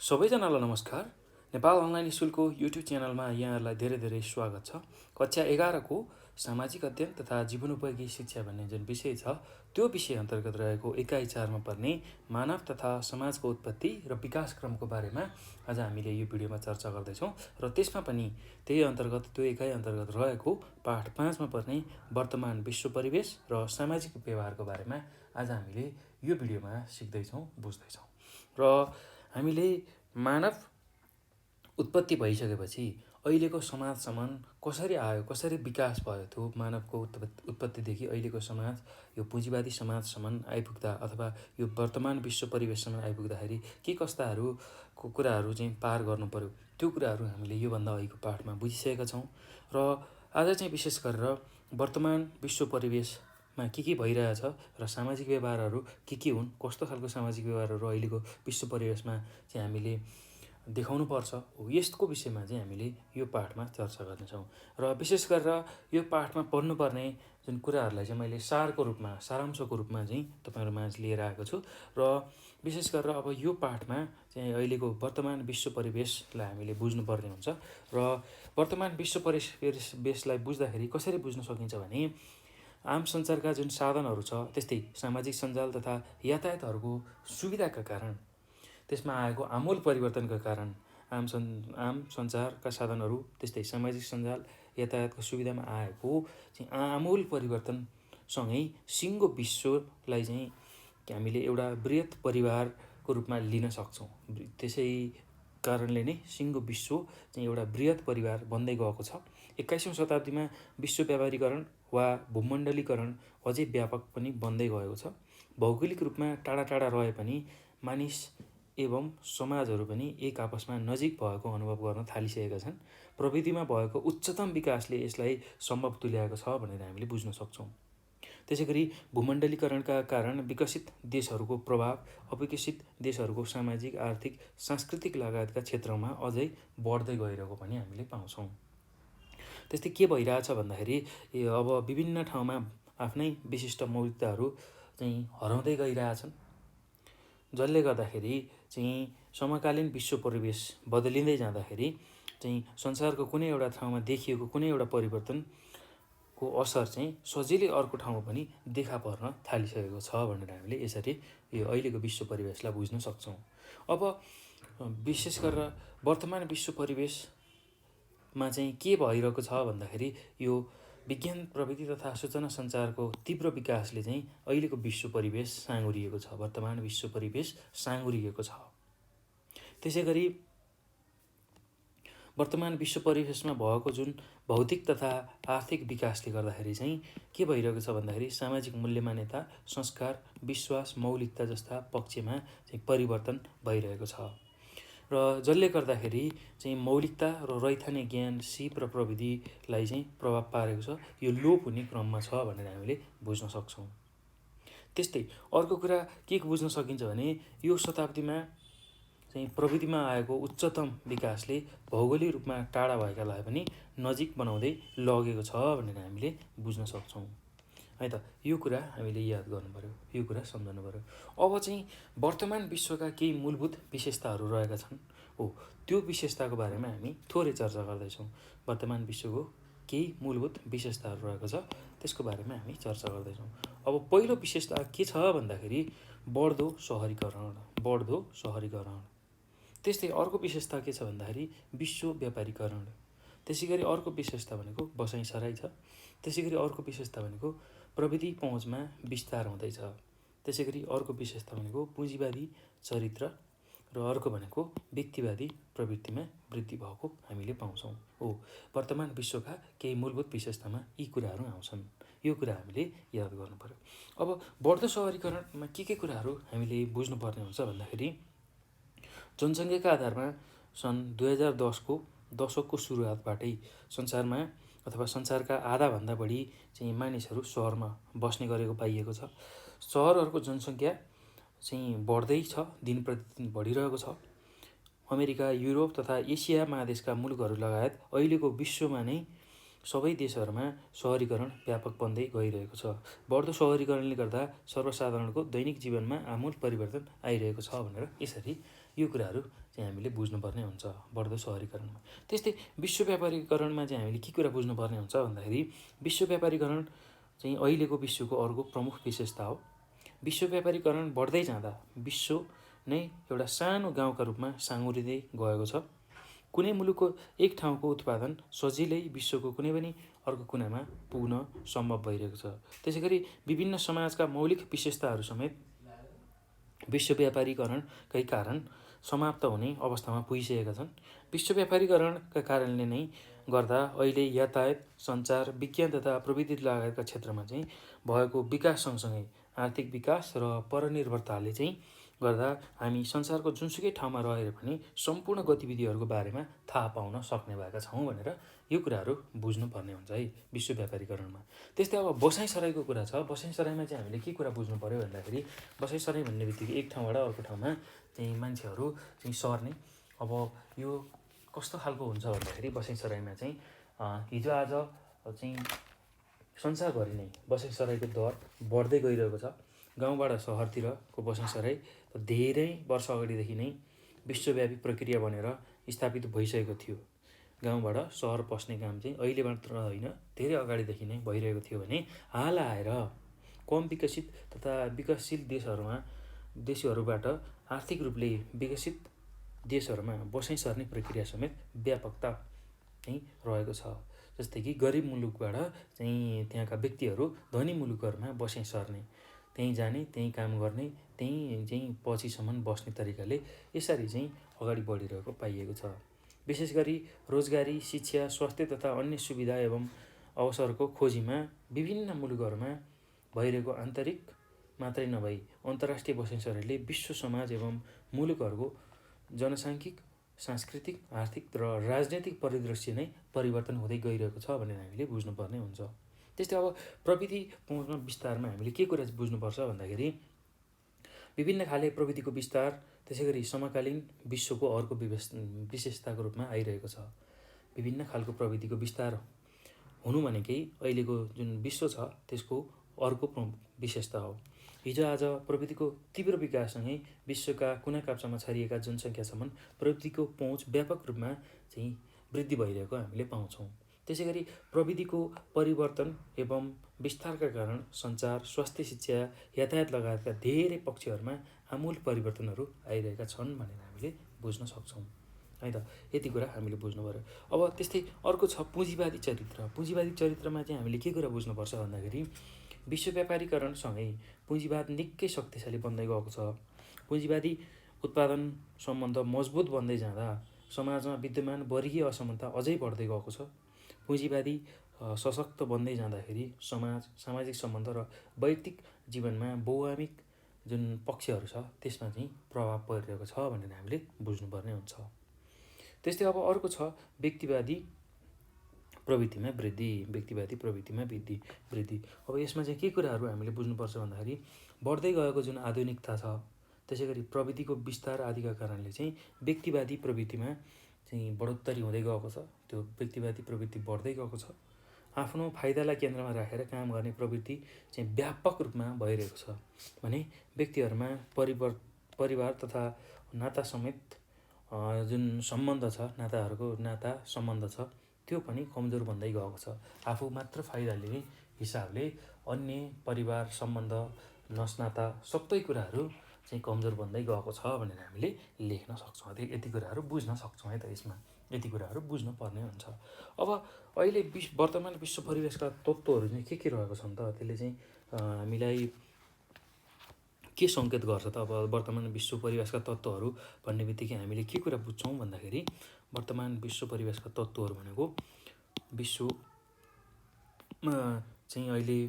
सबैजनालाई नमस्कार। नेपाल अनलाइन स्कुलको युट्युब च्यानलमा यहाँहरूलाई धेरै धेरै स्वागत छ। कक्षा 11को सामाजिक अध्ययन तथा जीवनोपयोगी शिक्षा भन्ने जुन विषय छ त्यो विषय अन्तर्गत रहेको इकाइ 4मा पर्ने मानव तथा समाजको उत्पत्ति र विकास क्रमको बारेमा आज हामीले यो भिडियोमा चर्चा गर्दैछौँ र त्यसमा पनि त्यही अन्तर्गत त्यो इकाइ अन्तर्गत रहेको पाठ 5मा पर्ने वर्तमान विश्व परिवेश र सामाजिक व्यवहारको बारेमा आज हामीले यो भिडियोमा सिक्दैछौँ, बुझ्दैछौँ। र हामीले मानव उत्पत्ति भइसकेपछि अहिलेको समाजसम्म कसरी आयो, कसरी विकास भयो, त्यो मानवको उत्पत्तिदेखि अहिलेको समाज यो पुँजीवादी समाजसम्म आइपुग्दा अथवा यो वर्तमान विश्व परिवेशसम्म आइपुग्दाखेरि के कस्ताहरूको कुराहरू चाहिँ पार गर्नु पर्यो, त्यो कुराहरू हामीले योभन्दा अघिको पाठमा बुझिसकेका छौँ। र आज चाहिँ विशेष गरेर वर्तमान विश्व परिवेशमा के भइरहेछ र सामाजिक व्यवहारहरू के हुन्, कस्तो खालको सामाजिक व्यवहारहरू अहिलेको विश्व परिवेशमा चाहिँ हामीले देखाउनु पर्छ हो, यसको विषयमा चाहिँ हामीले यो पाठमा चर्चा गर्नेछौँ। र विशेष गरेर यो पाठमा पढ्नुपर्ने जुन कुराहरूलाई चाहिँ मैले सारांशको रूपमा चाहिँ तपाईँहरू माझ लिएर आएको छु। र विशेष गरेर अब यो पाठमा चाहिँ अहिलेको वर्तमान विश्व परिवेशलाई हामीले बुझ्नुपर्ने हुन्छ। र वर्तमान विश्व परिवेशलाई बुझ्दाखेरि कसरी बुझ्न सकिन्छ भने आम सञ्चारका जुन साधनहरू छ, त्यस्तै सामाजिक सञ्जाल तथा यातायातहरूको सुविधाका कारण, त्यसमा आएको आमूल परिवर्तनका कारण आम सञ्चारका साधनहरू त्यस्तै सामाजिक सञ्जाल यातायातको सुविधामा आएको चाहिँ आमूल परिवर्तनसँगै सिङ्गो विश्वलाई चाहिँ हामीले एउटा बृहत परिवारको रूपमा लिन सक्छौँ। त्यसै कारणले नै सिङ्गो विश्व चाहिँ एउटा बृहत परिवार बन्दै गएको छ। 21औं शताब्दीमा विश्व व्यापारीकरण वा भूमण्डलीकरण अझै व्यापक पनि बन्दै गएको छ। भौगोलिक रूपमा टाढा टाढा रहे पनि मानिस एवं समाजहरू पनि एक आपसमा नजिक भएको अनुभव गर्न थालिसकेका छन्। प्रविधिमा भएको उच्चतम विकासले यसलाई सम्भव तुल्याएको छ भनेर हामीले बुझ्न सक्छौँ। त्यसैगरी भूमण्डलीकरणका कारण विकसित देशहरूको प्रभाव अविकसित देशहरूको सामाजिक, आर्थिक, सांस्कृतिक लगायतका क्षेत्रमा अझै बढ्दै गइरहेको पनि हामीले पाउँछौँ। त्यस्तै के भइरहेछ भन्दाखेरि अब विभिन्न ठाउँमा आफ्नै विशिष्ट मौलिकताहरू चाहिँ हराउँदै गइरहेछन्, जसले गर्दाखेरि चाहिँ समकालीन विश्व परिवेश बदलिँदै जाँदाखेरि चाहिँ संसारको कुनै एउटा ठाउँमा देखिएको कुनै एउटा परिवर्तनको असर चाहिँ सजिलै अर्को ठाउँमा पनि देखा पर्न थालिसकेको छ भनेर हामीले यसरी यो अहिलेको विश्व परिवेशलाई बुझ्न सक्छौँ। अब विशेष गरेर वर्तमान विश्व परिवेशमा चाहिँ के भइरहेको छ भन्दाखेरि यो विज्ञान प्रविधि तथा सूचना सञ्चारको तीव्र विकासले चाहिँ अहिलेको विश्व परिवेश साँगुरिएको छ, वर्तमान विश्व परिवेश साँगुरिएको छ। त्यसै गरी वर्तमान विश्व परिवेशमा भएको जुन भौतिक तथा आर्थिक विकासले गर्दाखेरि चाहिँ के भइरहेको छ भन्दाखेरि सामाजिक मूल्य मान्यता, संस्कार, विश्वास, मौलिकता जस्ता पक्षमा चाहिँ परिवर्तन भइरहेको छ। र जसले गर्दाखेरि चाहिँ मौलिकता र रैथाने ज्ञान, सिप र प्रविधिलाई चाहिँ प्रभाव पारेको छ, यो लोप हुने क्रममा छ भनेर हामीले बुझ्न सक्छौँ। त्यस्तै अर्को कुरा के बुझ्न सकिन्छ भने यो शताब्दीमा चाहिँ प्रविधिमा आएको उच्चतम विकासले भौगोलिक रूपमा टाढा भएकालाई पनि नजिक बनाउँदै लगेको छ भनेर हामीले बुझ्न सक्छौँ है त। यो कुरा हामीले याद गर्नु पर्यो, यो कुरा सम्झनु पर्यो। अब चाहिँ वर्तमान विश्वका केही मूलभूत विशेषताहरू रहेका छन् हो, त्यो विशेषताको बारेमा हामी थोरै चर्चा गर्दैछौँ। वर्तमान विश्वको केही मूलभूत विशेषताहरू रहेको छ, त्यसको बारेमा हामी चर्चा गर्दैछौँ। अब पहिलो विशेषता के छ भन्दाखेरि बढ्दो सहरीकरण। त्यस्तै अर्को विशेषता के छ भन्दाखेरि विश्व व्यापारीकरण। त्यसै गरी अर्को विशेषता भनेको बसाइसराइ छ। त्यसै गरी अर्को विशेषता भनेको प्रविधि पहुँचमा विस्तार हुँदैछ। त्यसै गरी अर्को विशेषता भनेको पुँजीवादी चरित्र र अर्को भनेको व्यक्तिवादी प्रवृत्तिमा वृद्धि भएको हामीले पाउँछौँ हो। वर्तमान विश्वका केही मूलभूत विशेषतामा यी कुराहरू आउँछन्, यो कुरा हामीले याद गर्नु पर्यो। अब बढ्दो सहरीकरणमा के कुराहरू हामीले बुझ्नुपर्ने हुन्छ भन्दाखेरि जनसङ्ख्याका आधारमा सन् 2010को दशकको सुरुवातबाटै संसारमा अथवा संसारका आधाभन्दा बढी चाहिँ मानिसहरू सहरमा बस्ने गरेको पाइएको छ। सहरहरूको जनसङ्ख्या चाहिँ बढ्दै छ, दिन प्रतिदिन बढिरहेको छ। अमेरिका, युरोप तथा एसिया महादेशका मुलुकहरू लगायत अहिलेको विश्वमा नै सबै देशहरूमा सहरीकरण व्यापक बन्दै गइरहेको छ। बढ्दो सहरीकरणले गर्दा सर्वसाधारणको दैनिक जीवनमा आमूल परिवर्तन आइरहेको छ भनेर यसरी यो कुराहरू चाहिँ हामीले बुझ्नुपर्ने हुन्छ बढ्दो सहरीकरणमा। त्यस्तै विश्व व्यापारीकरणमा चाहिँ हामीले के कुरा बुझ्नुपर्ने हुन्छ भन्दाखेरि विश्व व्यापारीकरण चाहिँ अहिलेको विश्वको अर्को प्रमुख विशेषता हो। विश्व व्यापारीकरण बढ्दै जाँदा विश्व नै एउटा सानो गाउँका रूपमा साँगुरिँदै गएको छ। कुनै मुलुकको एक ठाउँको उत्पादन सजिलै विश्वको कुनै पनि अर्को कुनामा पुग्न सम्भव भइरहेको छ। त्यसै गरी विभिन्न समाजका मौलिक विशेषताहरू समेत विश्व व्यापारीकरणकै कारण समाप्त हुने अवस्थामा पुगिसकेका छन्। विश्व व्यापारीकरणका कारणले नै गर्दा अहिले यातायात, सञ्चार, विज्ञान तथा प्रविधि लगायतका क्षेत्रमा चाहिँ भएको विकास सँगसँगै आर्थिक विकास र परनिर्भरताले चाहिँ गर्दा हामी संसारको जुनसुकै ठाउँमा रहेर पनि सम्पूर्ण गतिविधिहरूको बारेमा थाहा पाउन सक्ने भएका छौँ भनेर यो कुराहरू बुझ्नुपर्ने हुन्छ है विश्व व्यापारीकरणमा। त्यस्तै अब बसाइसराईको कुरा छ। बसाइसराईमा चाहिँ हामीले के कुरा बुझ्नु पर्यो भन्दाखेरि बसाइसराई भन्ने बित्तिकै एक ठाउँबाट अर्को ठाउँमा चाहिँ मान्छेहरू चाहिँ सर्ने। अब यो कस्तो खालको हुन्छ भन्दाखेरि बसाइसराईमा चाहिँ हिजोआज चाहिँ संसारभरि नै बसाइसराईको दर बढ्दै गइरहेको छ। गाउँबाट सहरतिरको बसाइसराई धेरै वर्ष अगाडिदेखि नै विश्वव्यापी प्रक्रिया बनेर स्थापित भइसकेको थियो। गाउँबाट सहर पस्ने काम चाहिँ अहिले मात्र होइन धेरै अगाडिदेखि नै भइरहेको थियो भने हाल आएर कम विकसित तथा विकासशील देशहरूबाट आर्थिक रूपले विकसित देशहरूमा बसाइँ सर्ने प्रक्रिया समेत व्यापकता चाहिँ रहेको छ। जस्तै कि गरिब मुलुकबाट चाहिँ त्यहाँका व्यक्तिहरू धनी मुलुकहरूमा बसाइँ सर्ने, त्यहीँ जाने, त्यहीँ काम गर्ने, त्यहीँ चाहिँ पछिसम्म बस्ने तरिकाले यसरी चाहिँ अगाडि बढिरहेको पाइएको छ। विशेष गरी रोजगारी, शिक्षा, स्वास्थ्य तथा अन्य सुविधा एवं अवसरको खोजीमा विभिन्न मुलुकहरूमा भइरहेको आन्तरिक मात्रै नभई अन्तर्राष्ट्रिय बसाइँसराईले विश्व समाज एवं मुलुकहरूको जनसाङ्खिक, सांस्कृतिक, आर्थिक र राजनैतिक परिदृश्य नै परिवर्तन हुँदै गइरहेको छ भनेर हामीले बुझ्नुपर्ने हुन्छ। त्यस्तै अब प्रविधि पहुँचमा विस्तारमा हामीले के कुरा बुझ्नुपर्छ भन्दाखेरि विभिन्न खाले प्रविधिको विस्तार त्यसै गरी समकालीन विश्वको अर्को विशेषताको रूपमा आइरहेको छ। विभिन्न खालको प्रविधिको विस्तार हुनु भनेकै अहिलेको जुन विश्व छ त्यसको अर्को विशेषता हो। हिजोआज प्रविधिको तीव्र विकाससँगै विश्वका कुना काप्चामा छरिएका जनसङ्ख्यासम्म प्रविधिको पहुँच व्यापक रूपमा चाहिँ वृद्धि भइरहेको हामीले पाउँछौँ। त्यसै गरी प्रविधिको परिवर्तन एवं विस्तारका कारण सञ्चार, स्वास्थ्य, शिक्षा, यातायात लगायतका धेरै पक्षहरूमा आमूल परिवर्तनहरू आइरहेका छन् भनेर हामीले बुझ्न सक्छौँ है त। यति कुरा हामीले बुझ्नु पर्यो। अब त्यस्तै अर्को छ पुँजीवादी चरित्र। पुँजीवादी चरित्रमा चाहिँ हामीले के कुरा बुझ्नुपर्छ भन्दाखेरि विश्व व्यापारीकरणसँगै पुँजीवाद निकै शक्तिशाली बन्दै गएको छ। पुँजीवादी उत्पादन सम्बन्ध मजबुत बन्दै जाँदा समाजमा विद्यमान वर्गीय असमानता अझै बढ्दै गएको छ। पुँजीवादी सशक्त बन्दै जाँदाखेरि सामाजिक सम्बन्ध र वैयक्तिक जीवनमा बहुआमिक जुन पक्षहरू छ त्यसमा चाहिँ प्रभाव परिरहेको छ भनेर हामीले बुझ्नुपर्ने हुन्छ। त्यस्तै अब अर्को छ व्यक्तिवादी प्रवृत्तिमा वृद्धि। व्यक्तिवादी प्रवृत्तिमा वृद्धि। अब यसमा चाहिँ के कुराहरू हामीले बुझ्नुपर्छ भन्दाखेरि बढ्दै गएको जुन आधुनिकता छ त्यसै गरी प्रविधिको विस्तार आदिका कारणले चाहिँ व्यक्तिवादी प्रवृत्तिमा चाहिँ बढोत्तरी हुँदै गएको छ। त्यो व्यक्तिवादी प्रवृत्ति बढ्दै गएको छ। आफ्नो फाइदालाई केन्द्रमा राखेर काम गर्ने प्रवृत्ति चाहिँ व्यापक रूपमा भइरहेको छ भने व्यक्तिहरूमा परिवार तथा नाता समेत जुन सम्बन्ध छ, नाता सम्बन्ध छ त्यो पनि कमजोर बन्दै गएको छ। आफू मात्र फाइदा लिने हिसाबले अन्य परिवार सम्बन्ध, नसनाता सबै कुराहरू चाहिँ कमजोर बन्दै गएको छ भनेर हामीले लेख्न सक्छौँ। यति कुराहरू बुझ्न सक्छौँ है त। यसमा यति कुराहरू बुझ्नु पर्ने हुन्छ। अब अहिले वर्तमान विश्व परिवेशका तत्त्वहरू चाहिँ के रहेको छन् त त्यसले चाहिँ हामीलाई के सङ्केत गर्छ त। अब वर्तमान विश्व परिवेशका तत्त्वहरू भन्ने बित्तिकै हामीले के कुरा बुझ्छौँ भन्दाखेरि वर्तमान विश्व परिवेशका तत्त्वहरू भनेको विश्वमा चाहिँ अहिले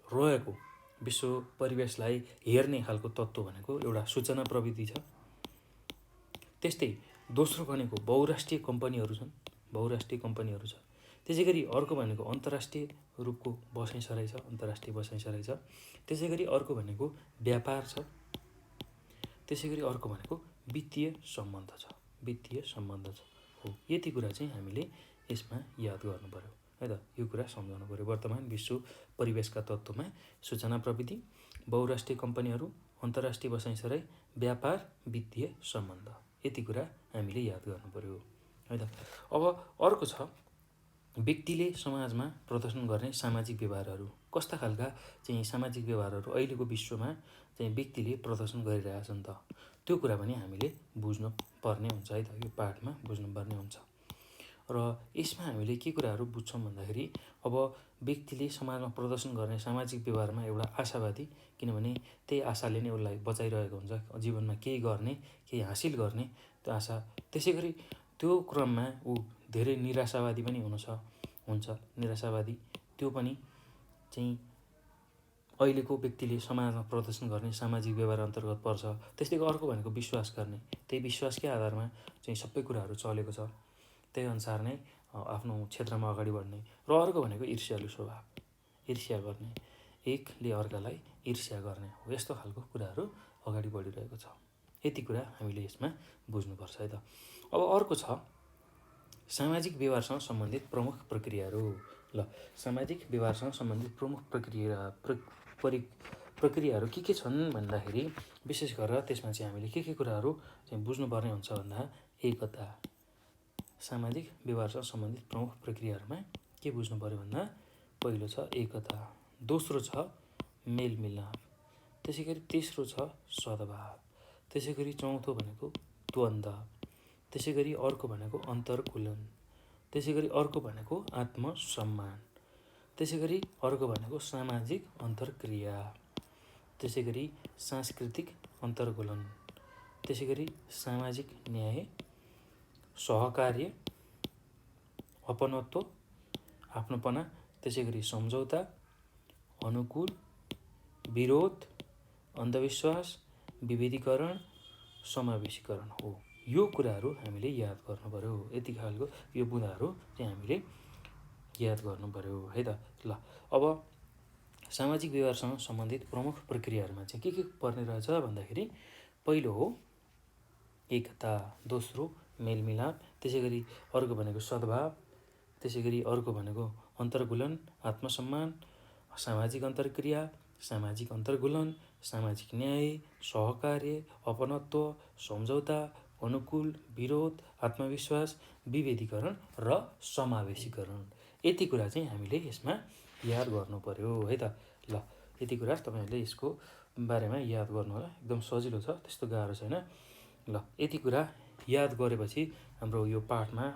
रहेको विश्व परिवेशलाई हेर्ने खालको तत्त्व भनेको एउटा सूचना प्रविधि छ। त्यस्तै दोस्रो भनेको बहुराष्ट्रिय कम्पनीहरू छन्, छ। त्यसै गरी अर्को भनेको अन्तर्राष्ट्रिय रूपको बसाइँसराई छ, अन्तर्राष्ट्रिय बसाइँसराई छ। त्यसै गरी अर्को भनेको व्यापार छ। त्यसै गरी अर्को भनेको वित्तीय सम्बन्ध छ हो। यति कुरा चाहिँ हामीले यसमा याद गर्नु पर्यो है त। यो कुरा सम्झाउनु पऱ्यो। वर्तमान विश्व परिवेशका तत्त्वमा सूचना प्रविधि, बहुराष्ट्रिय कम्पनीहरू, अन्तर्राष्ट्रिय बसाइसराई, व्यापार, वित्तीय सम्बन्ध, यति कुरा हामीले याद गर्नु पऱ्यो है त। अब अर्को छ व्यक्तिले समाजमा प्रदर्शन गर्ने सामाजिक व्यवहारहरू। कस्ता खालका चाहिँ सामाजिक व्यवहारहरू अहिलेको विश्वमा चाहिँ व्यक्तिले प्रदर्शन गरिरहेछन् त, त्यो कुरा पनि हामीले बुझ्नु पर्ने हुन्छ है त। यो पाठमा बुझ्नुपर्ने हुन्छ र यसमा हामीले के कुराहरू बुझ्छौँ भन्दाखेरि अब व्यक्तिले समाजमा प्रदर्शन गर्ने सामाजिक व्यवहारमा एउटा आशावादी, किनभने त्यही आशाले नै उसलाई बचाइरहेको हुन्छ जीवनमा केही गर्ने, केही हासिल गर्ने त्यो आशा। त्यसै गरी त्यो क्रममा ऊ धेरै निराशावादी पनि हुन्छ। निराशावादी त्यो पनि चाहिँ अहिलेको व्यक्तिले समाजमा प्रदर्शन गर्ने सामाजिक व्यवहार अन्तर्गत पर्छ। त्यस्तै अर्को भनेको विश्वास गर्ने, त्यही विश्वासकै आधारमा चाहिँ सबै कुराहरू चलेको छ, त्यही अनुसार नै आफ्नो क्षेत्रमा अगाडि बढ्ने। र अर्को भनेको ईर्ष्यालु स्वभाव, ईर्ष्या गर्ने, एकले अर्कालाई ईर्ष्या गर्ने हो, यस्तो खालको कुराहरू अगाडि बढिरहेको छ। यति कुरा हामीले यसमा बुझ्नुपर्छ है त। अब अर्को छ सामाजिक व्यवहारसँग सम्बन्धित प्रमुख प्रक्रियाहरू। ल, सामाजिक व्यवहारसँग सम्बन्धित प्रमुख प्रक्रियाहरू के छन् भन्दाखेरि विशेष गरेर त्यसमा चाहिँ हामीले के कुराहरू चाहिँ बुझ्नुपर्ने हुन्छ भन्दा एकता। सामाजिक व्यवहारसँग सम्बन्धित प्रमुख प्रक्रियाहरूमा के बुझ्नु पऱ्यो भन्दा पहिलो छ एकता, दोस्रो छ मेलमिलाप, त्यसै गरी तेस्रो छ सद्भाव, त्यसै गरी चौथो भनेको द्वन्द्व, त्यसै गरी अर्को भनेको अन्तर्कूलन, त्यसै गरी अर्को भनेको आत्मसम्मान, त्यसै गरी अर्को भनेको सामाजिक अन्तर्क्रिया, त्यसै गरी सांस्कृतिक अन्तर्कूलन, त्यसै गरी सामाजिक न्याय, सहकार्य, अपनत्व, आफ्नोपना, त्यसै गरी सम्झौता, अनुकूल, विरोध, अन्धविश्वास, विभेदीकरण, समावेशीकरण हो। यो कुराहरू हामीले याद गर्नु पऱ्यो। यति खालको यो बुँदाहरू चाहिँ हामीले याद गर्नु पऱ्यो है त। ल, अब सामाजिक व्यवहारसँग सम्बन्धित प्रमुख प्रक्रियाहरूमा चाहिँ के पर्ने रहेछ भन्दाखेरि पहिलो हो एकता, दोस्रो मेलमिलाप, त्यसै गरी अर्को भनेको सद्भाव, त्यसै गरी अर्को भनेको अन्तर्कूलन, आत्मसम्मान, सामाजिक अन्तर्क्रिया, सामाजिक अन्तर्कूलन, सामाजिक न्याय, सहकार्य, अपनत्व, सम्झौता, अनुकूल, विरोध, आत्मविश्वास, विभेदीकरण र समावेशीकरण, यति कुरा चाहिँ हामीले यसमा याद गर्नु पर्यो है त। ल, यति कुरा तपाईँहरूले यसको बारेमा याद गर्नु होला, एकदम सजिलो छ, त्यस्तो गाह्रो छैन। ल, यति कुरा याद गरेपछि हाम्रो यो पाठमा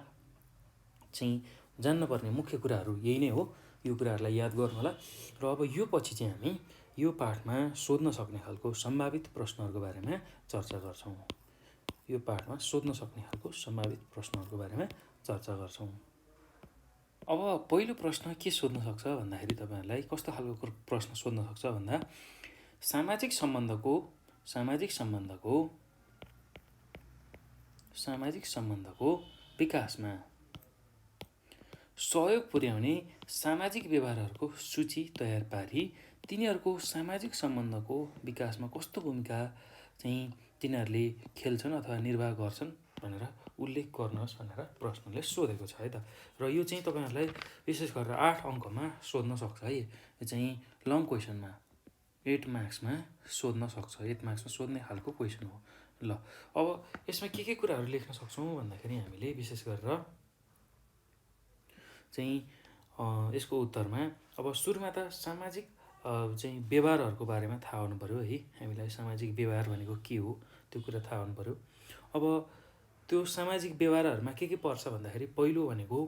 चाहिँ जान्नुपर्ने मुख्य कुराहरू यही नै हो। यो कुराहरूलाई याद गर्नु होला र अब यो पछि चाहिँ हामी यो पाठमा सोध्न सक्ने खालको सम्भावित प्रश्नहरूको बारेमा चर्चा गर्छौँ। यो पाठमा सोध्न सक्ने खालको सम्भावित प्रश्नहरूको बारेमा चर्चा गर्छौँ। अब पहिलो प्रश्न के सोध्न सक्छ भन्दाखेरि तपाईँहरूलाई कस्तो खालको प्रश्न सोध्न सक्छ भन्दा सामाजिक सम्बन्धको विकासमा सहयोग पुर्याउने सामाजिक व्यवहारहरूको सूची तयार पारी तिनीहरूको सामाजिक सम्बन्धको विकासमा कस्तो भूमिका चाहिँ तिनीहरूले खेल्छन् अथवा निर्वाह गर्छन् भनेर उल्लेख गर्नुहोस् भनेर प्रश्नले सोधेको छ है त। र यो चाहिँ तपाईँहरूलाई विशेष गरेर 8 अङ्कमा सोध्न सक्छ है। यो चाहिँ लङ क्वेसनमा 8 मार्क्समा सोध्न सक्छ, 8 मार्क्समा सोध्ने खालको क्वेसन हो। ल, अब यसमा के कुराहरू लेख्न सक्छौँ भन्दाखेरि हामीले विशेष गरेर चाहिँ यसको उत्तरमा अब सुरुमा त सामाजिक चाहिँ व्यवहारहरूको बारेमा थाहा हुनु पऱ्यो है। हामीलाई सामाजिक व्यवहार भनेको के हो त्यो कुरा थाहा हुनु पऱ्यो। अब त्यो सामाजिक व्यवहारहरूमा के पर्छ भन्दाखेरि पहिलो भनेको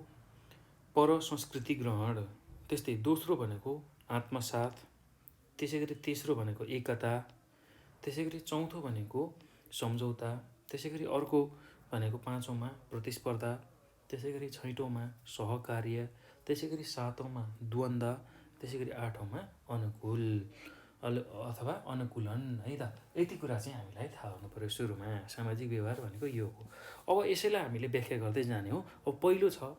पर संस्कृति ग्रहण, त्यस्तै दोस्रो भनेको आत्मसात, त्यसै गरी तेस्रो भनेको एकता, त्यसै गरी चौथो भनेको सम्झौता, त्यसै गरी अर्को भनेको पाँचौँमा प्रतिस्पर्धा, त्यसै गरी छैटौँमा सहकार्य, त्यसै गरी सातौँमा द्वन्द्व, त्यसै गरी आठौँमा अनुकूल अथवा अनुकूलन है त। यति कुरा चाहिँ हामीलाई थाहा हुनु पऱ्यो। सुरुमा सामाजिक व्यवहार भनेको यो हो। अब यसैलाई हामीले व्याख्या गर्दै जाने हो। अब पहिलो छ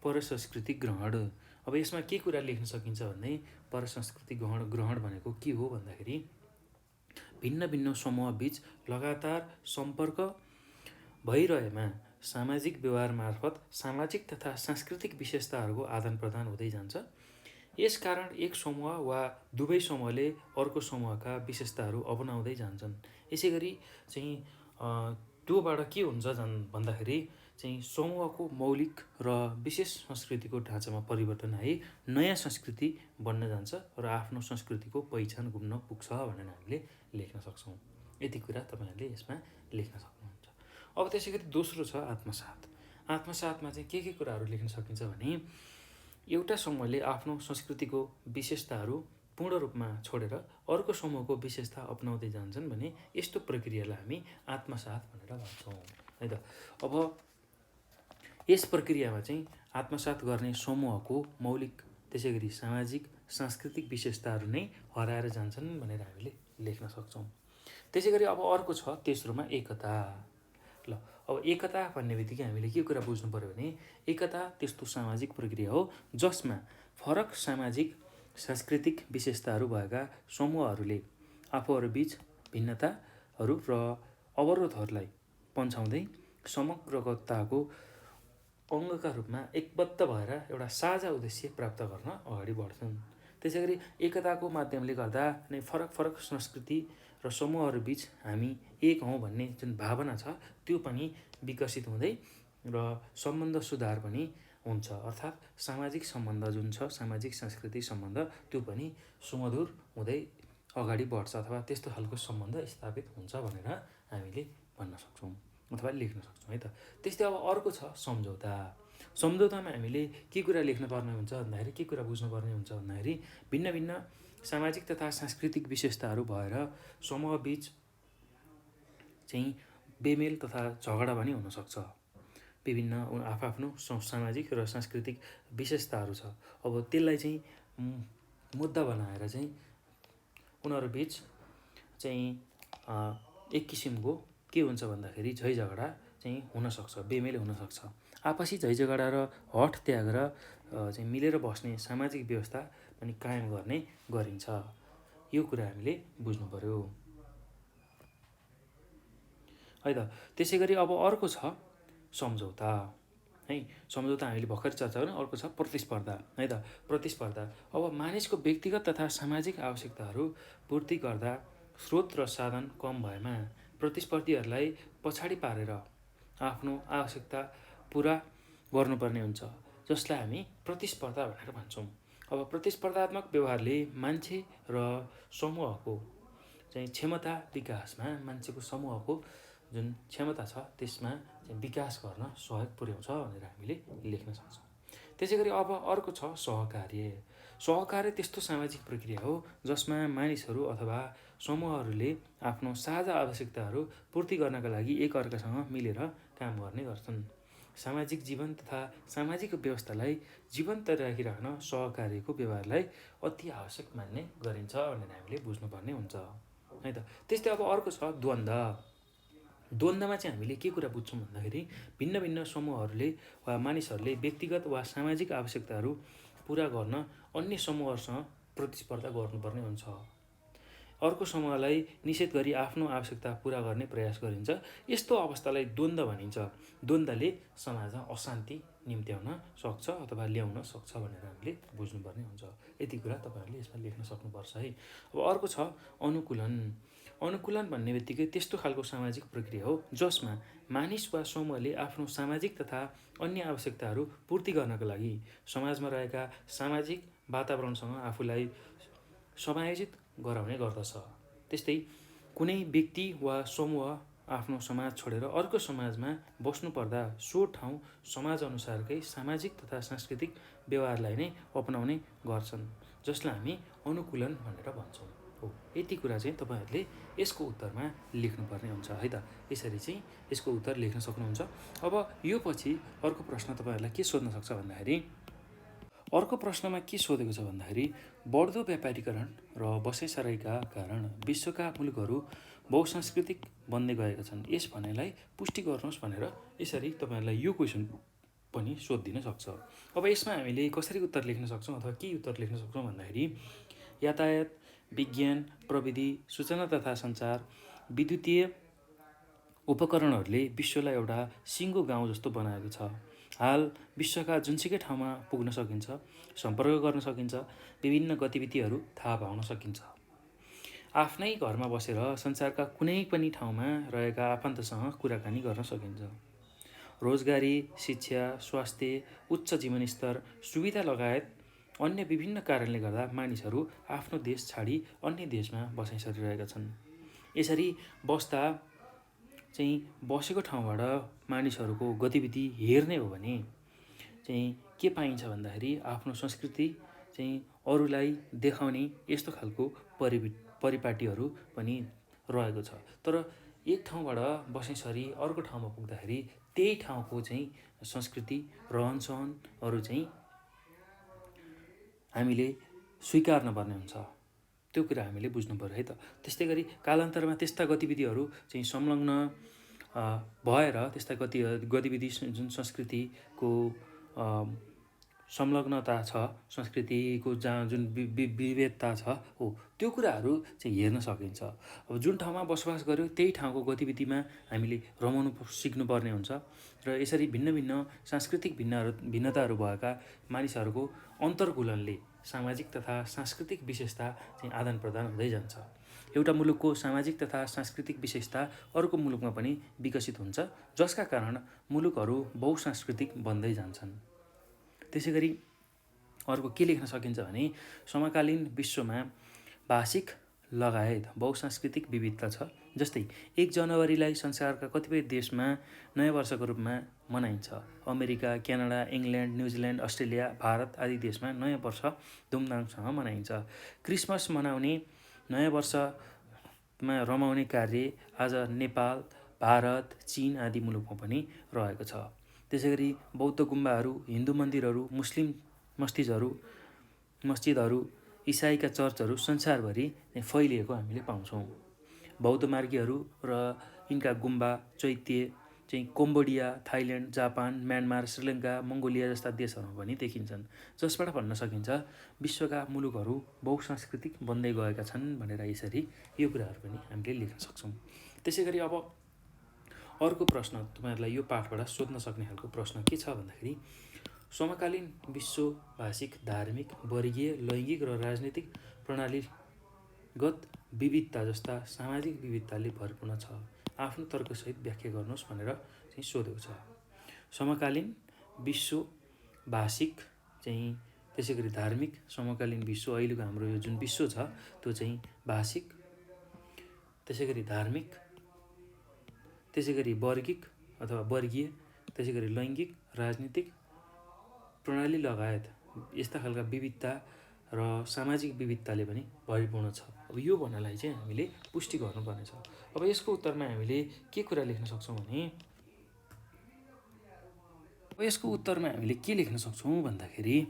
परसंस्कृति ग्रहण। अब यसमा के कुरा लेख्न सकिन्छ भन्दै परसंस्कृति ग्रहण भनेको के हो भन्दाखेरि भिन्न भिन्न समूह बीच लगातार सम्पर्क भइरहेमा सामाजिक व्यवहार मार्फत सामाजिक तथा सांस्कृतिक विशेषताहरूको आदान प्रदान हुँदै जान्छ। यसकारण एक समूह वा दुवै समूहले अर्को समूहका विशेषताहरू अपनाउँदै जान्छन्। यसै गरी चाहिँ त्योबाट के हुन्छ भन्दाखेरि चाहिँ समूहको मौलिक र विशेष संस्कृतिको ढाँचामा परिवर्तन आए नयाँ संस्कृति बन्न जान्छ र आफ्नो संस्कृतिको पहिचान गुम्न पुग्छ भनेर हामीले लेख्न सक्छौँ। यति कुरा तपाईँहरूले यसमा लेख्न सक्नुहुन्छ। अब त्यसै गरी दोस्रो छ आत्मसात। आत्मसातमा चाहिँ के कुराहरू लेख्न सकिन्छ भने एउटा समूहले आफ्नो संस्कृतिको विशेषताहरू पूर्ण रूपमा छोडेर अर्को समूहको विशेषता अपनाउँदै जान्छन् भने यस्तो प्रक्रियालाई हामी आत्मसात भनेर भन्छौँ है त। अब यस प्रक्रियामा चाहिँ आत्मसात गर्ने समूहको मौलिक त्यसै गरी सामाजिक सांस्कृतिक विशेषताहरू नै हराएर जान्छन् भनेर हामीले लेख्न सक्छौँ। त्यसै गरी अब अर्को छ तेस्रोमा एकता। ल अब एकता भन्ने बित्तिकै हामीले के कुरा बुझ्नु पऱ्यो भने एकता त्यस्तो सामाजिक प्रक्रिया हो जसमा फरक सामाजिक सांस्कृतिक विशेषताहरू भएका समूहहरूले आफूहरूबीच भिन्नताहरू र अवरोधहरूलाई पन्छाउँदै समग्रताको अङ्गका रूपमा एकबद्ध भएर एउटा साझा उद्देश्य प्राप्त गर्न अगाडि बढ्छन्। त्यसै गरी एकताको माध्यमले गर्दा नै फरक फरक संस्कृति र समूहहरूबीच हामी एक हौँ भन्ने जुन भावना छ त्यो पनि विकसित हुँदै र सम्बन्ध सुधार पनि हुन्छ। अर्थात् सामाजिक सम्बन्ध जुन छ सामाजिक सांस्कृतिक सम्बन्ध त्यो पनि सुमधुर हुँदै अगाडि बढ्छ अथवा त्यस्तो खालको सम्बन्ध स्थापित हुन्छ भनेर हामीले भन्न सक्छौँ अथवा लेख्न सक्छौँ है त। त्यस्तै अब अर्को छ सम्झौता। सम्झौतामा हामीले के कुरा लेख्न पर्ने हुन्छ भन्दाखेरि के कुरा बुझ्नुपर्ने हुन्छ भन्दाखेरि भिन्न भिन्न सामाजिक तथा सांस्कृतिक विशेषताहरू भएर समूहबीच चाहिँ बेमेल तथा झगडा पनि हुनसक्छ। विभिन्न आफ्नो सामाजिक र सांस्कृतिक विशेषताहरू छ। अब त्यसलाई चाहिँ मुद्दा बनाएर चाहिँ उनीहरूबीच चाहिँ एक किसिमको के हुन्छ भन्दाखेरि झैझगडा चाहिँ हुनसक्छ, बेमेल हुनसक्छ। आपसी झैझगडा र हठ त्याग र चाहिँ मिलेर बस्ने सामाजिक व्यवस्था पनि कायम गर्ने गरिन्छ। यो कुरा हामीले बुझ्नु पर्यो है त। त्यसै गरी अब अर्को छ सम्झौता है। सम्झौता हामीले भर्खर चर्चा गऱ्यौँ। अर्को छ प्रतिस्पर्धा है त। प्रतिस्पर्धा अब मानिसको व्यक्तिगत तथा सामाजिक आवश्यकताहरू पूर्ति गर्दा स्रोत र साधन कम भएमा प्रतिस्पर्धीहरूलाई पछाडि पारेर आफ्नो आवश्यकता पुरा गर्नुपर्ने हुन्छ, जसलाई हामी प्रतिस्पर्धा भनेर भन्छौँ। अब प्रतिस्पर्धात्मक व्यवहारले मान्छे र समूहको चाहिँ क्षमता विकासमा मान्छेको समूहको जुन क्षमता छ त्यसमा चाहिँ विकास गर्न सहयोग पुर्याउँछ भनेर हामीले लेख्न सक्छौँ। त्यसै गरी अब अर्को छ सहकार्य। सहकार्य त्यस्तो सामाजिक प्रक्रिया हो जसमा मानिसहरू अथवा समूहहरूले आफ्नो साझा आवश्यकताहरू पूर्ति गर्नका लागि एकअर्कासँग मिलेर काम गर्ने गर्छन्। सामाजिक जीवन तथा सामाजिक व्यवस्थालाई जीवन्त राखिराख्न सहकार्यको व्यवहारलाई अति आवश्यक मान्ने गरिन्छ भनेर हामीले बुझ्नुपर्ने हुन्छ है त। त्यस्तै अब अर्को छ द्वन्द्व। द्वन्द्वमा चाहिँ हामीले के कुरा बुझ्छौँ भन्दाखेरि भिन्न भिन्न समूहहरूले वा मानिसहरूले व्यक्तिगत वा सामाजिक आवश्यकताहरू पुरा गर्न अन्य समूहहरूसँग प्रतिस्पर्धा गर्नुपर्ने हुन्छ। अर्को समूहलाई निषेध गरी आफ्नो आवश्यकता पुरा गर्ने प्रयास गरिन्छ। यस्तो अवस्थालाई द्वन्द्व भनिन्छ। द्वन्द्वले समाजमा अशान्ति निम्त्याउन सक्छ अथवा ल्याउन सक्छ भनेर हामीले बुझ्नुपर्ने हुन्छ। यति कुरा तपाईँहरूले यसमा लेख्न सक्नुपर्छ है। अब अर्को छ अनुकूलन। अनुकूलन भन्ने बित्तिकै त्यस्तो खालको सामाजिक प्रक्रिया हो जसमा मानिस वा समूहले आफ्नो सामाजिक तथा अन्य आवश्यकताहरू पूर्ति गर्नका लागि समाजमा रहेका सामाजिक वातावरणसँग आफूलाई समायोजित गराउने गर्दछ। त्यस्तै कुनै व्यक्ति वा समूह आफ्नो समाज छोडेर अर्को समाजमा बस्नुपर्दा सो ठाउँ समाजअनुसारकै सामाजिक तथा सांस्कृतिक व्यवहारलाई नै अपनाउने गर्छन्, जसलाई हामी अनुकूलन भनेर भन्छौँ हो। यति कुरा चाहिँ तपाईँहरूले यसको उत्तरमा लेख्नुपर्ने हुन्छ है त। यसरी चाहिँ यसको उत्तर लेख्न सक्नुहुन्छ। अब यो पछि अर्को प्रश्न तपाईँहरूलाई के सोध्न सक्छ भन्दाखेरि अर्को प्रश्नमा के सोधेको छ भन्दाखेरि बढ्दो व्यापारीकरण र बसाइसराइका कारण विश्वका मुलुकहरू बहुसांस्कृतिक बन्दै गएका छन्, यस भनाइलाई पुष्टि गर्नुहोस् भनेर यसरी तपाईँहरूलाई यो क्वेसन पनि सोधिदिन सक्छ। अब यसमा हामीले कसरी उत्तर लेख्न सक्छौँ अथवा के उत्तर लेख्न सक्छौँ भन्दाखेरि यातायात, विज्ञान, प्रविधि, सूचना तथा सञ्चार, विद्युतीय उपकरणहरूले विश्वलाई एउटा सिङ्गो गाउँ जस्तो बनाएको छ। हाल विश्वका जुनसुकै ठाउँमा पुग्न सकिन्छ, सम्पर्क गर्न सकिन्छ, विभिन्न गतिविधिहरू थाहा पाउन सकिन्छ। आफ्नै घरमा बसेर संसारका कुनै पनि ठाउँमा रहेका आफन्तसँग कुराकानी गर्न सकिन्छ। रोजगारी, शिक्षा, स्वास्थ्य, उच्च जीवनस्तर, सुविधा लगायत अन्य विभिन्न कारणले गर्दा मानिसहरू आफ्नो देश छाडी अन्य देशमा बसाइँ सरिरहेका छन्। यसरी बस्दा चाहिँ बसेको ठाउँबाट मानिसहरूको गतिविधि हेर्ने हो भने चाहिँ के पाइन्छ भन्दाखेरि आफ्नो संस्कृति चाहिँ अरूलाई देखाउने यस्तो खालको परिपाटीहरू पनि रहेको छ। तर एक ठाउँबाट बसाइँसरी अर्को ठाउँमा पुग्दाखेरि त्यही ठाउँको चाहिँ संस्कृति, रहनसहनहरू चाहिँ हामीले स्वीकार्न पर्ने हुन्छ। त्यो कुरा हामीले बुझ्नु पर्यो है त। त्यस्तै गरी कालान्तरमा त्यस्ता गतिविधिहरू चाहिँ संलग्न भएर त्यस्ता गतिविधि जुन संस्कृतिको संलग्नता छ, संस्कृतिको जहाँ जुन विविधता छ हो त्यो कुराहरू चाहिँ हेर्न सकिन्छ। अब जुन ठाउँमा बसोबास गर्यो त्यही ठाउँको गतिविधिमा हामीले रमाउनु सिक्नुपर्ने हुन्छ र यसरी भिन्न भिन्न सांस्कृतिक भिन्नताहरू भएका मानिसहरूको अन्तर्कुलनले सामाजिक तथा सांस्कृतिक विशेषता चाहिँ आदान प्रदान हुँदै जान्छ। एउटा मुलुकको सामाजिक तथा सांस्कृतिक विशेषता अर्को मुलुकमा पनि विकसित हुन्छ, जसका कारण मुलुकहरू बहुसांस्कृतिक बन्दै जान्छन्। त्यसै गरी अर्को के लेख्न सकिन्छ भने समकालीन विश्वमा भाषिक लगायत बहुसांस्कृतिक विविधता छ। जस्तै 1 जनवरीलाई संसारका कतिपय देशमा नयाँ वर्षको रूपमा मनाइन्छ। America, Canada, England, New Zealand, Australia, Bharat आदि देशमा नयाँ वर्ष धुमधामसँग मनाइन्छ। क्रिसमस मनाउने, नयाँ वर्षमा रमाउने कार्य आज नेपाल, भारत, चीन आदि मुलुकमा पनि रहेको छ। त्यसै गरी बौद्ध गुम्बाहरू, हिन्दू मन्दिरहरू, मुस्लिम मस्जिदहरू, इसाईका चर्चहरू संसारभरि फैलिएको हामीले पाउँछौँ। बौद्ध मार्गीहरू र यिनका गुम्बा, चैत्य चाहिँ Cambodia, Thailand, Japan, Myanmar, Sri Lanka, Mongolia जस्ता देशहरूमा पनि देखिन्छन्। जसबाट भन्न सकिन्छ विश्वका मुलुकहरू बहुसांस्कृतिक बन्दै गएका छन् भनेर यसरी यो कुराहरू पनि हामीले लेख्न सक्छौँ। त्यसै गरी अब अर्को प्रश्न तपाईँहरूलाई यो पाठबाट सोध्न सक्ने खालको प्रश्न के छ भन्दाखेरि समकालीन विश्व भाषिक, धार्मिक, वर्गीय, लैङ्गिक र राजनीतिक प्रणालीगत विविधता जस्ता सामाजिक विविधताले भरपूर्ण छ। आफ्नो तर्कसहित व्याख्या गर्नुहोस् भनेर चाहिँ सोधेको छ। समकालीन विश्व भाषिक चाहिँ त्यसै गरी धार्मिक, समकालीन विश्व अहिलेको हाम्रो यो जुन विश्व छ त्यो चाहिँ भाषिक, त्यसै गरी धार्मिक, त्यसै गरी वर्गिक अथवा वर्गीय, त्यसै गरी लैङ्गिक, राजनीतिक प्रणाली लगायत यस्ता खालका विविधता र सामाजिक विविधताले पनि भरिपूर्ण छ। अब यो भन्नलाई चाहिँ हामीले पुष्टि गर्नुपर्नेछ। अब यसको उत्तरमा हामीले के कुरा लेख्न सक्छौँ भने के लेख्न सक्छौँ भन्दाखेरि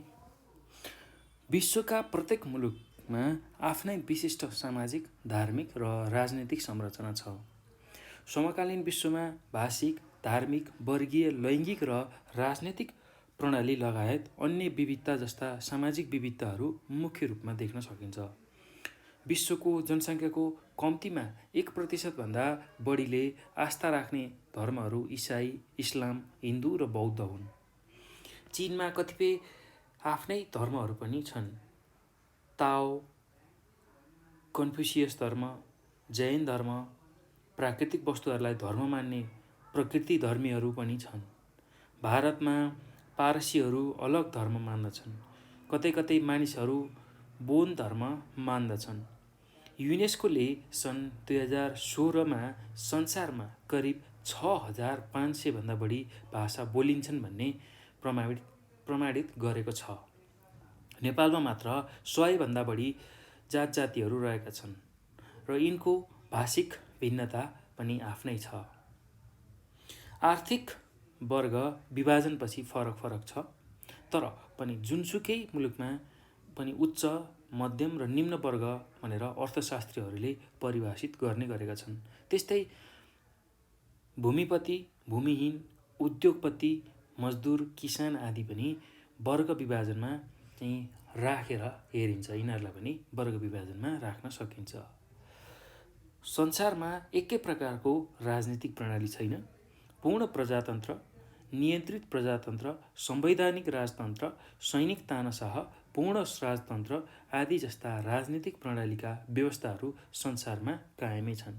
विश्वका प्रत्येक मुलुकमा आफ्नै विशिष्ट सामाजिक, धार्मिक र राजनीतिक संरचना छ। समकालीन विश्वमा भाषिक, धार्मिक, वर्गीय, लैङ्गिक र राजनीतिक प्रणाली लगायत अन्य विविधता जस्ता सामाजिक विविधताहरू मुख्य रूपमा देख्न सकिन्छ। विश्वको जनसङ्ख्याको कम्तीमा 1% भन्दा बढीले आस्था राख्ने धर्महरू इसाई, इस्लाम, हिन्दू र बौद्ध हुन्। चीनमा कतिपय आफ्नै धर्महरू पनि छन्। ताओ, कन्फ्युसियस धर्म, जैन धर्म, प्राकृतिक वस्तुहरूलाई धर्म मान्ने प्रकृति धर्मीहरू पनि छन्। भारतमा पारसीहरू अलग धर्म मान्दछन्। कतै कतै मानिसहरू बौद्ध धर्म मान्दछन्। युनेस्कोले सन् 2016मा संसारमा करिब 6500 भन्दा बढी भाषा बोलिन्छन् भन्ने प्रमाणित गरेको छ। नेपालमा मात्र 100 भन्दा बढी जातिहरू रहेका छन् र यिनको भाषिक भिन्नता पनि आफ्नै छ। आर्थिक वर्ग विभाजनपछि फरक छ, तर पनि जुनसुकै मुलुकमा पनि उच्च, मध्यम र निम्न वर्ग भनेर अर्थशास्त्रीहरूले परिभाषित गर्ने गरेका छन्। त्यस्तै भूमिपति, भूमिहीन, उद्योगपति, मजदुर, किसान आदि पनि वर्ग विभाजनमा चाहिँ राखेर हेरिन्छ। यिनीहरूलाई पनि वर्ग विभाजनमा राख्न सकिन्छ। संसारमा एकै प्रकारको राजनीतिक प्रणाली छैन। पूर्ण प्रजातन्त्र, नियन्त्रित प्रजातन्त्र, संवैधानिक राजतन्त्र, सैनिक तानाशाह, पूर्ण राजतन्त्र आदि जस्ता राजनीतिक प्रणालीका व्यवस्थाहरू संसारमा कायमै छन्।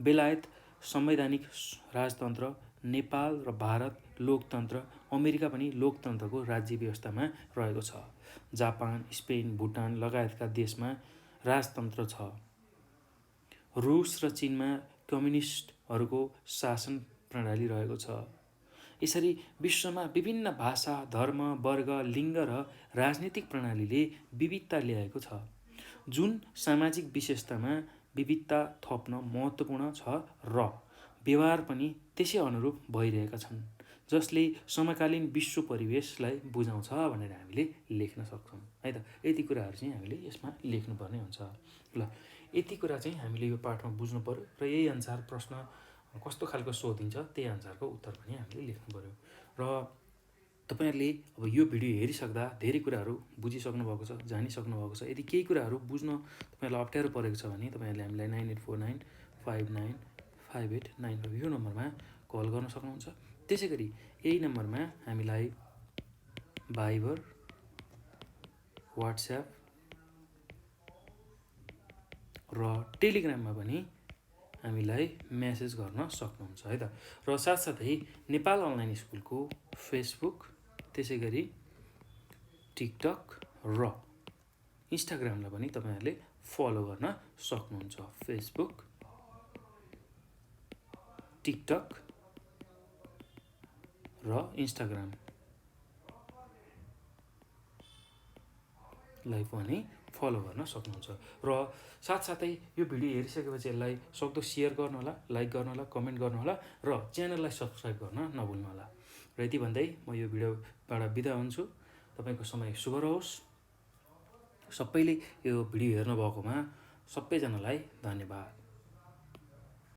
बेलायत संवैधानिक राजतन्त्र, नेपाल र भारत लोकतन्त्र, अमेरिका पनि लोकतन्त्रको राज्य व्यवस्थामा रहेको छ। जापान, स्पेन, भुटान लगायतका देशमा राजतन्त्र छ। रुस र चीनमा कम्युनिस्टहरूको शासन प्रणाली रहेको छ। यसरी विश्वमा विभिन्न भाषा, धर्म, वर्ग, लिङ्ग र राजनीतिक प्रणालीले विविधता ल्याएको छ, जुन सामाजिक विशेषतामा विविधता थप्न महत्त्वपूर्ण छ र व्यवहार पनि त्यसै अनुरूप भइरहेका छन्, जसले समकालीन विश्व परिवेशलाई बुझाउँछ भनेर हामीले लेख्न सक्छौँ है त। यति कुराहरू चाहिँ हामीले यसमा लेख्नुपर्ने हुन्छ। ल, यति कुरा चाहिँ हामीले यो पाठमा बुझ्नु पर्यो र यही अनुसार प्रश्न कस्तो खालको सोधिन्छ त्यही अनुसारको उत्तर पनि हामीले लेख्नु पर्यो। र तपाईँहरूले अब यो भिडियो हेरिसक्दा धेरै कुराहरू बुझिसक्नु भएको छ, जानिसक्नु भएको छ। यदि केही कुराहरू बुझ्न तपाईँहरूलाई अप्ठ्यारो परेको छ भने तपाईँहरूले हामीलाई 9849595895 यो नम्बरमा कल गर्न सक्नुहुन्छ। त्यसै गरी यही नम्बरमा हामीलाई भाइबर, वाट्सएप र टेलिग्राममा पनि हामीलाई मेसेज गर्न सक्नुहुन्छ है त। र साथसाथै नेपाल अनलाइन स्कुलको फेसबुक, त्यसै गरी टिकटक र इन्स्टाग्रामलाई पनि तपाईँहरूले फलो गर्न सक्नुहुन्छ। फेसबुक, टिकटक र इन्स्टाग्रामलाई पनि फलो गर्न सक्नुहुन्छ। र साथसाथै यो भिडियो हेरिसकेपछि यसलाई सक्दो सेयर गर्नुहोला, लाइक गर्नुहोला, कमेन्ट गर्नुहोला र च्यानललाई सब्सक्राइब गर्न नभुल्नुहोला। र यति भन्दै म यो भिडियोबाट बिदा हुन्छु। तपाईँको समय शुभ रहोस्। सबैले यो भिडियो हेर्नुभएकोमा सबैजनालाई धन्यवाद।